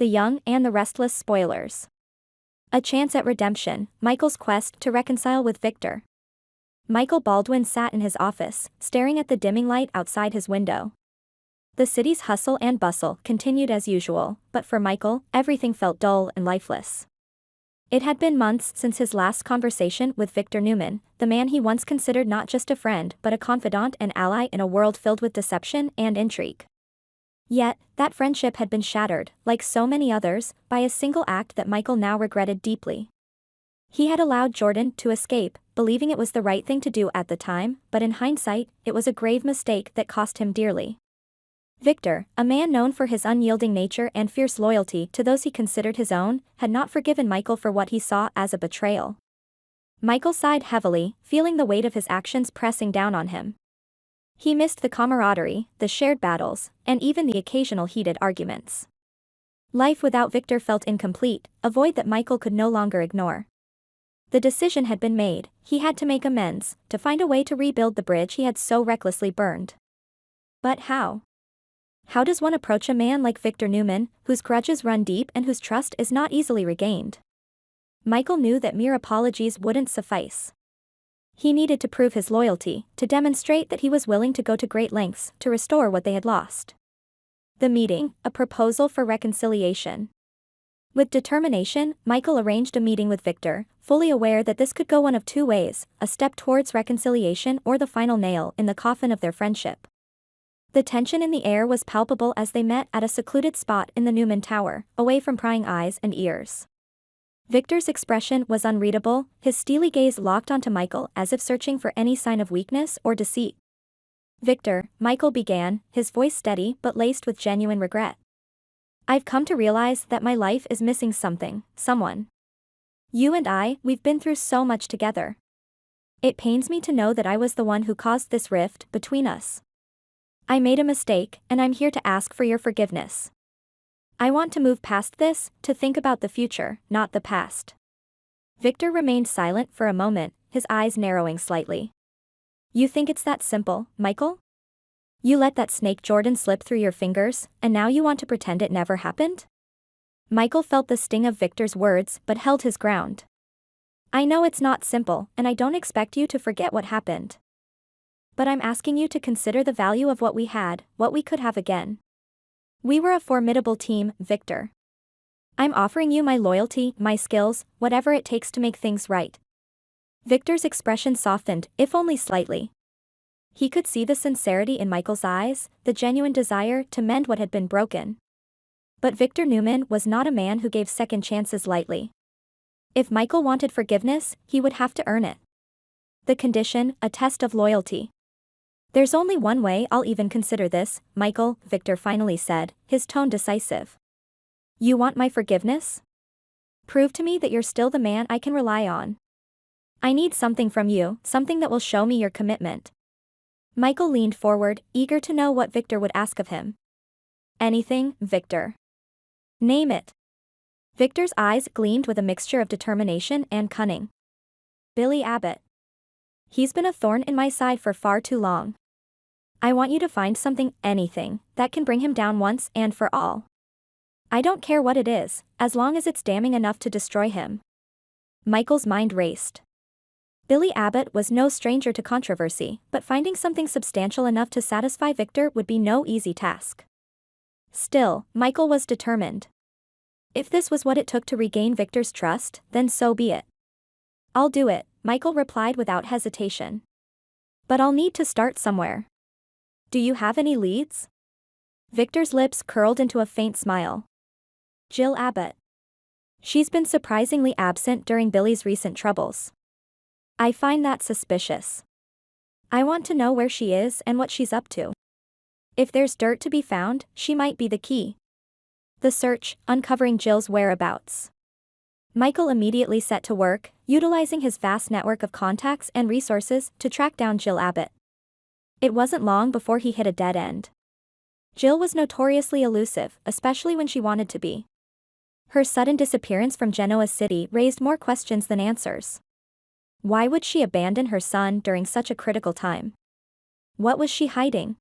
the Young and the Restless Spoilers. A chance at redemption, Michael's quest to reconcile with Victor. Michael Baldwin sat in his office, staring at the dimming light outside his window. The city's hustle and bustle continued as usual, but for Michael, everything felt dull and lifeless. It had been months since his last conversation with Victor Newman, the man he once considered not just a friend but a confidant and ally in a world filled with deception and intrigue. Yet, that friendship had been shattered, like so many others, by a single act that Michael now regretted deeply. He had allowed Jordan to escape, believing it was the right thing to do at the time, but in hindsight, it was a grave mistake that cost him dearly. Victor, a man known for his unyielding nature and fierce loyalty to those he considered his own, had not forgiven Michael for what he saw as a betrayal. Michael sighed heavily, feeling the weight of his actions pressing down on him. He missed the camaraderie, the shared battles, and even the occasional heated arguments. Life without Victor felt incomplete, a void that Michael could no longer ignore. The decision had been made, he had to make amends, to find a way to rebuild the bridge he had so recklessly burned. But how? How does one approach a man like Victor Newman, whose grudges run deep and whose trust is not easily regained? Michael knew that mere apologies wouldn't suffice. He needed to prove his loyalty, to demonstrate that he was willing to go to great lengths to restore what they had lost. The meeting, a proposal for reconciliation. With determination, Michael arranged a meeting with Victor, fully aware that this could go one of two ways, a step towards reconciliation or the final nail in the coffin of their friendship. The tension in the air was palpable as they met at a secluded spot in the Newman Tower, away from prying eyes and ears. Victor's expression was unreadable, his steely gaze locked onto Michael as if searching for any sign of weakness or deceit. "Victor," Michael began, his voice steady but laced with genuine regret. "I've come to realize that my life is missing something, someone. You and we've been through so much together. It pains me to know that I was the one who caused this rift between us. I made a mistake, and I'm here to ask for your forgiveness. I want to move past this, to think about the future, not the past." Victor remained silent for a moment, his eyes narrowing slightly. "You think it's that simple, Michael? You let that snake Jordan slip through your fingers, and now you want to pretend it never happened?" Michael felt the sting of Victor's words but held his ground. "I know it's not simple, and I don't expect you to forget what happened. But I'm asking you to consider the value of what we had, what we could have again. We were a formidable team, Victor. I'm offering you my loyalty, my skills, whatever it takes to make things right." Victor's expression softened, if only slightly. He could see the sincerity in Michael's eyes, the genuine desire to mend what had been broken. But Victor Newman was not a man who gave second chances lightly. If Michael wanted forgiveness, he would have to earn it. The condition, a test of loyalty. "There's only one way I'll even consider this, Michael," Victor finally said, his tone decisive. "You want my forgiveness? Prove to me that you're still the man I can rely on. I need something from you, something that will show me your commitment." Michael leaned forward, eager to know what Victor would ask of him. "Anything, Victor. Name it." Victor's eyes gleamed with a mixture of determination and cunning. "Billy Abbott. He's been a thorn in my side for far too long. I want you to find something, anything, that can bring him down once and for all. I don't care what it is, as long as it's damning enough to destroy him." Michael's mind raced. Billy Abbott was no stranger to controversy, but finding something substantial enough to satisfy Victor would be no easy task. Still, Michael was determined. If this was what it took to regain Victor's trust, then so be it. "I'll do it," Michael replied without hesitation. "But I'll need to start somewhere. Do you have any leads?" Victor's lips curled into a faint smile. "Jill Abbott. She's been surprisingly absent during Billy's recent troubles. I find that suspicious. I want to know where she is and what she's up to. If there's dirt to be found, she might be the key." The search, uncovering Jill's whereabouts. Michael immediately set to work, utilizing his vast network of contacts and resources to track down Jill Abbott. It wasn't long before he hit a dead end. Jill was notoriously elusive, especially when she wanted to be. Her sudden disappearance from Genoa City raised more questions than answers. Why would she abandon her son during such a critical time? What was she hiding?